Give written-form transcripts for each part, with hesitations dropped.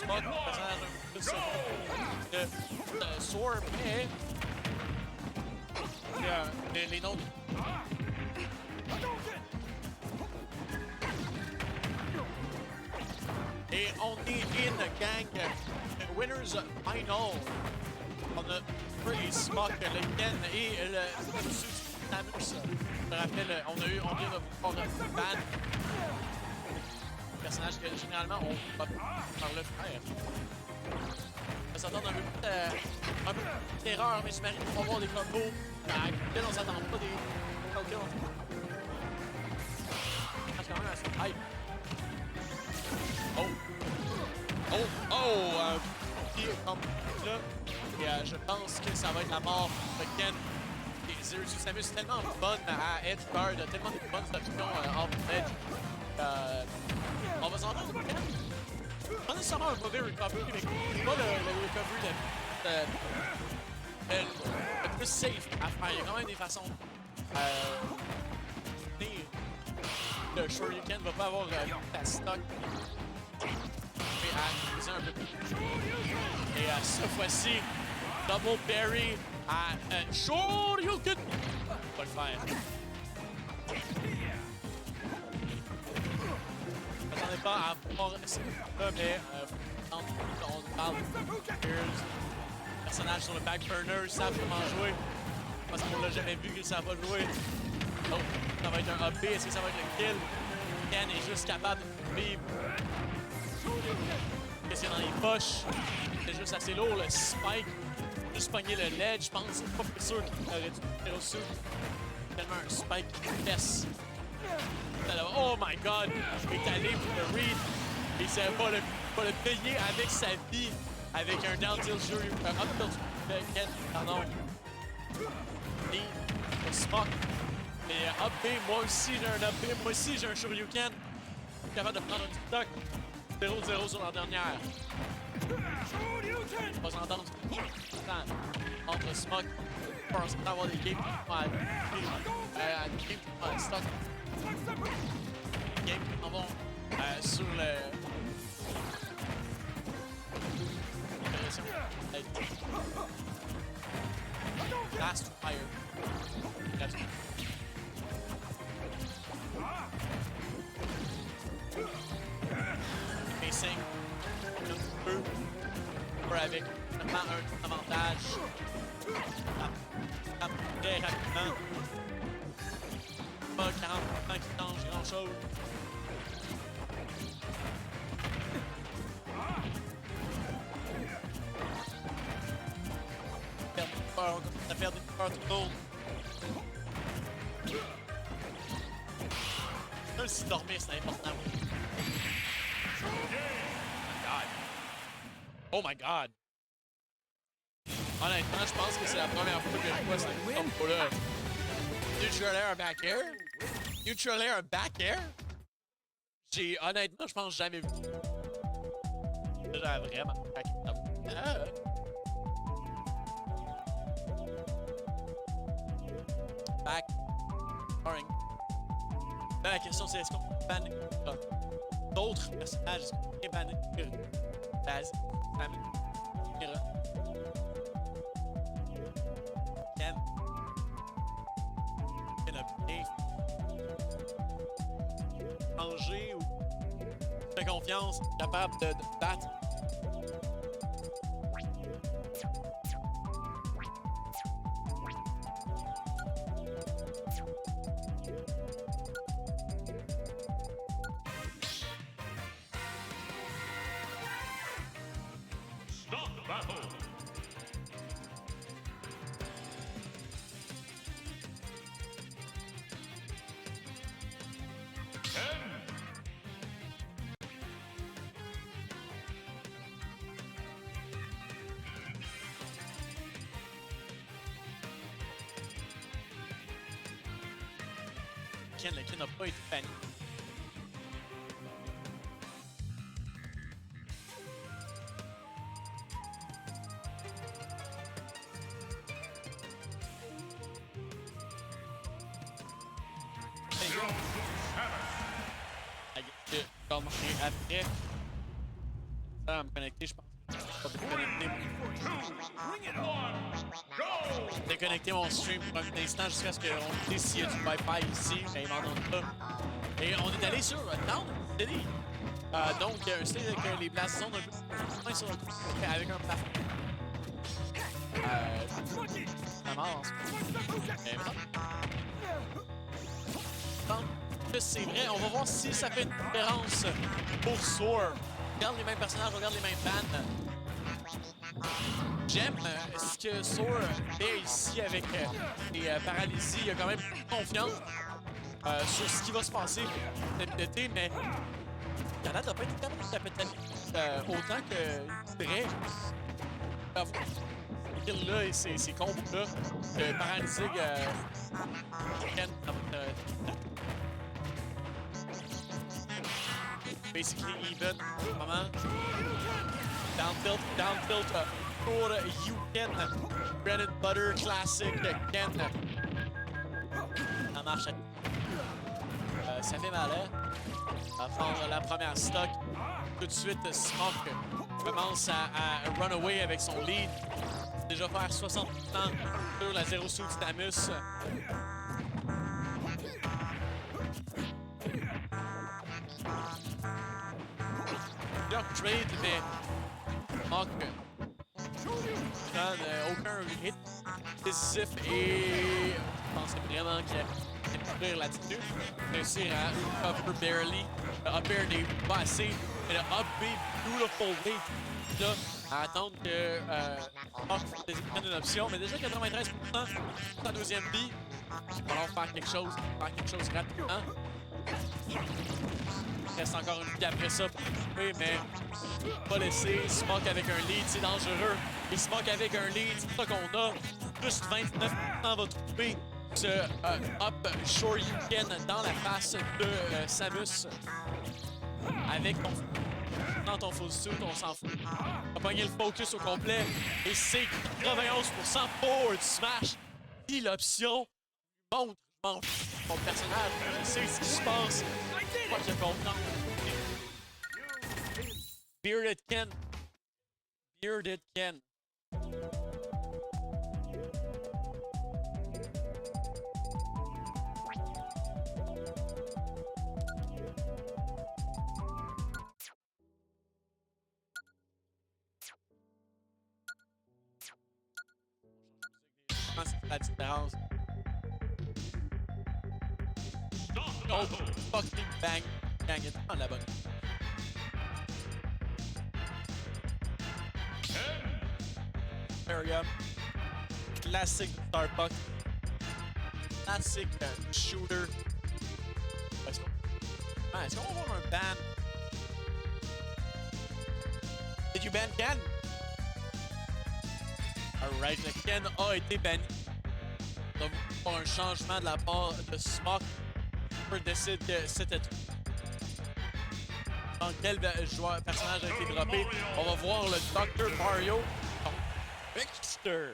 Smoke, personnage un peu plus de Sword, mais les nôtres. Et on est in, gang. Winners final. On a Pretty Smoke, le Ken et le Samus. Je me rappelle, on vient de voir le ban. Personnage que généralement on va par le frère. Ça donne un peu d'erreur, mais j'imagine qu'on va avoir des combos. Là, on s'attend pas des. Ok, on quand même assez hype. Pied comme là. Et je pense que ça va être la mort de Ken. Et Zero Suit Samus est tellement bonne à Edge Guard, tellement de bonnes options off Edge. On va s'entendre Ken. Pas nécessairement un mauvais recovery, mais c'est pas le recovery le plus safe à faire. Il y a quand même des façons. Le Shoryuken va pas avoir la stock. Mais à utiliser un peu plus. Et cette fois-ci, Double Berry à Shoryuken. On va le faire. Je m'attendais pas à voir ça, mais on parle de personnages sur le back burner savent comment jouer. Parce qu'on l'a jamais vu qu'il savent pas jouer. Oh, ça va être un AB, est-ce que ça va être le kill? Ken est juste capable de vivre. Qu'est-ce qu'il y a dans les poches? C'est juste assez lourd, le spike. Juste pogner le ledge, je pense. C'est pas plus sûr qu'il aurait dû faire au-dessus. Tellement un spike qui fesse. Oh my god! Il est allé pour le read. Il savait pas le payer avec sa vie. Avec un down tilt Shoryuken. Up tilt Ken, pardon. Et le smoke. Et up B, moi aussi j'ai un up B. Moi aussi j'ai un Shoryuken. Je suis capable de prendre un TikTok. 0-0 sur la dernière. On va s'entendre entre Smoke. On va avoir des games stock. Game qui s'en vont sur le. Last fire. Facing un peu avec vraiment un avantage. Tape très rapidement. Pas 40 ans qui change grand chose. On commence à perdre une peur tout le monde. Même si dormir c'est important. Oh my god! Honnêtement, je pense que c'est la première fois que je vois cette combo-là. Neutral air, un back air? Neutral air, un back air? Honnêtement, je pense jamais vu. Déjà vraiment back air. Back. Boring. La question c'est est-ce qu'on peut banner d'autres personnages? Est-ce qu'on peut banner Baz, Samus, Mira, Ken, Penelope, manger ou faire confiance, capable de battre. Le Ken n'a pas été banni. Comme après. à me connecter, je pense. Je vais déconnecter mon stream pour un instant jusqu'à ce qu'on dise s'il y a du Wi-Fi ici, mais ils m'en donnent pas. Et on est allé sur Down City. Donc, un style avec les places sont un peu moins sur avec un plafond. Ça marche en ce moment. Mais donc, c'est vrai, on va voir si ça fait une différence pour Soar. Regarde les mêmes personnages, regarde les mêmes bandes. J'aime ce que Soar fait ici avec les paralysies. Il a quand même confiance sur ce qui va se passer cet été, mais Canada n'a pas été capable de taper autant que vrai. Là et ces combos-là de paralysie basically even moment. Down tilt pour Ken. Bread and butter classic Ken. Ça marche. Ça fait mal, hein? À faire la première stock. Tout de suite, Smoke commence à run away avec son lead. Déjà faire 60% sur la Zero Suit Tamus. Trade, mais manque aucun hit décisif et je pense vraiment qu'il a pu courir là-dessus. Réussir à upper barely, upper des pas assez, mais le up B beautiful way là, à attendre que Hawk prenne une option, mais déjà 93% sa deuxième B. Il va falloir faire quelque chose rapidement. Il reste encore une vie après ça pour couper, mais pas laisser. Smoke avec un lead, c'est dangereux. Et Smoke avec un lead, c'est ça qu'on a. Juste 29% va trouver ce up Sure You Can dans la face de Samus. Avec dans ton full suit, on s'en fout. On va pogner le focus au complet. Et c'est 91% forward smash. Puis l'option montre, mon personnage, il sait ce qui se passe. Pas qu'il comprend. Bearded Ken. Bearded Ken. Je pense que c'est la différence. Oh, fucking bang. Bang it. Ah, la bonne. Area. Classic Starbucks. Classic shooter. Est-ce qu'on va avoir un ban? Did you ban Ken? Alright, le Ken a été banni. Donc, pour un changement de la part de Smoke. Décide que c'était tout. Dans quel personnage a été droppé? On va voir le Dr. Mario. Victor.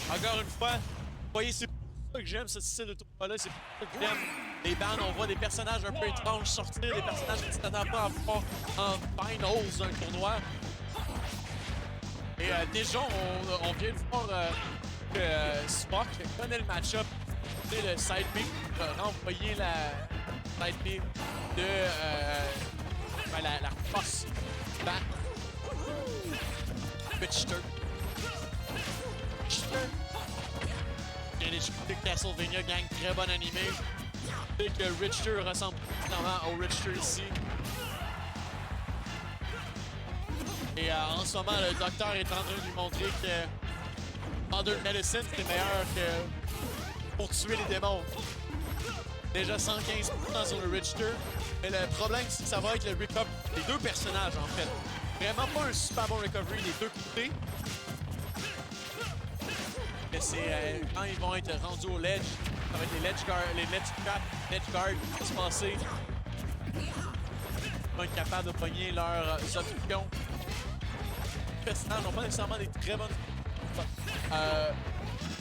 Encore une fois, vous voyez, c'est pour ça que j'aime ce style de tournoi-là. C'est pour ça que j'aime les bands. On voit des personnages un peu étranges sortir, des personnages que tu t'attends pas à voir en finals d'un tournoi. Et déjà, on vient de voir que Spock connaît le match-up. C'est le side B pour renvoyer la side B de la force back. Richter. Il y a des de Castlevania, gang très bon animé. Et que Richter ressemble finalement au Richter ici. Et en ce moment, le docteur est en train de lui montrer que Modern Medicine, c'est meilleur que pour tuer les démons. Déjà 115% sur le Richter. Mais le problème, c'est que ça va être le recovery des deux personnages, en fait. Vraiment pas un super bon recovery des deux côtés. Mais c'est quand ils vont être rendus au ledge, ça va être les ledge guards qui vont se passer. Ils vont être capables de pogner leurs options. Les personnages n'ont pas nécessairement des très bonnes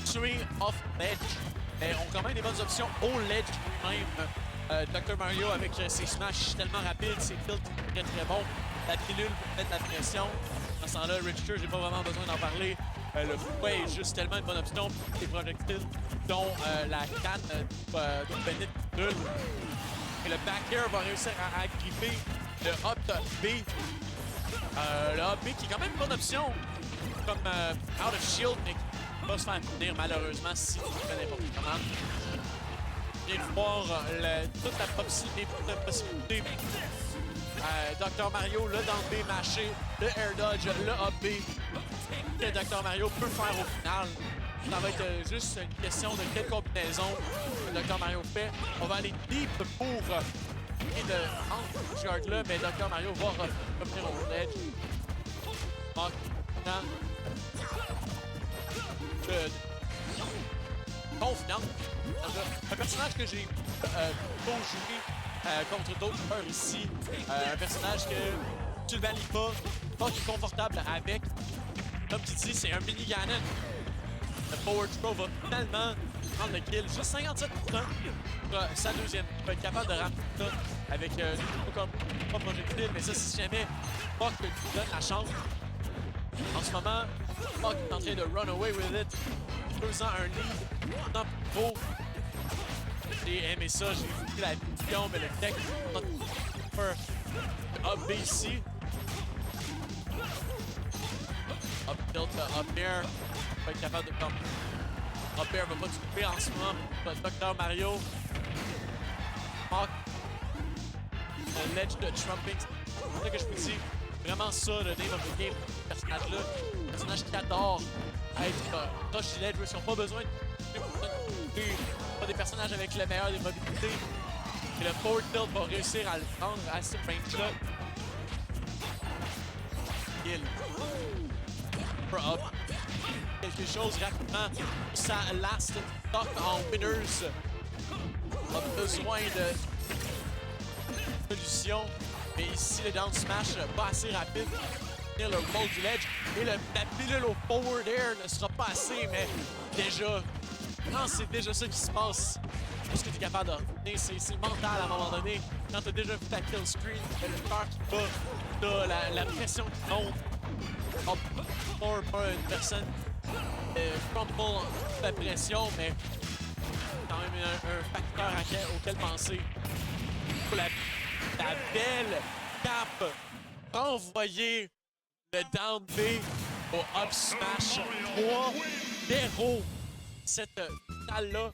tuer off ledge. Mais ont quand même des bonnes options au ledge lui-même. Dr. Mario avec ses smash tellement rapides, ses tilts très très bons. la pilule pour mettre la pression. Dans ce temps-là, Richter, j'ai pas vraiment besoin d'en parler. Le fouet est juste tellement une bonne option pour les projectiles, dont la canne d'eau bénite qui brûle. Et le back air va réussir à gripper le hop B. Le hop B qui est quand même une bonne option, comme out of shield, mais qui va se faire finir malheureusement si tu fais n'importe comment. Viens de voir toute la possibilité. Dr. Mario, le down B mâché, le air dodge, le up B que Dr. Mario peut faire au final. Ça va être juste une question de quelle combinaison Dr. Mario fait. On va aller deep pour essayer de rendre ce guard-là, mais Dr. Mario va revenir au ledge. Confiant. Un personnage que j'ai beau jouer contre d'autres joueurs ici. Un personnage que tu le valis pas qui est confortable avec. Comme tu dis, c'est un mini Ganon. Le forward throw va finalement prendre le kill. Juste 57% pour sa deuxième. Il va être capable de ramener ça avec comme pas projectile, mais ça, si jamais Puck lui donne la chance. En ce moment, Puck est en train de run away with it. Faisant un lead non plus beau. J'ai aimé ça, j'ai vu la vision, mais le tech up B ici. Up tilt, up air. Va être capable de comme. Up air va pas se couper en ce moment. Dr. Mario. Puck. Un ledge de trumping. C'est ça que je vous dis. Vraiment ça, le name of the game. Ce personnage-là. Un personnage qui adore être proche du ledge. Ils n'ont pas besoin de pas des personnages avec le meilleur des mobilités. Et le forward tilt va réussir à le prendre à ce range-là. Kill. Up. Quelque chose rapidement. Sa last stock en winners a besoin de solution. Mais ici, le down smash pas assez rapide pour finir le roll du ledge. Et la pilule au forward air ne sera pas assez, mais déjà, quand c'est déjà ça qui se passe, ce que tu es capable de retenir, c'est mental à un moment donné. Quand tu as déjà vu ta kill screen, le cœur qui bat, t'as la pression qui monte. Pas une personne crumble la pression, mais quand même un facteur auquel penser. Pour la belle cape, envoyer le down B au up smash 3-0. Cette finale-là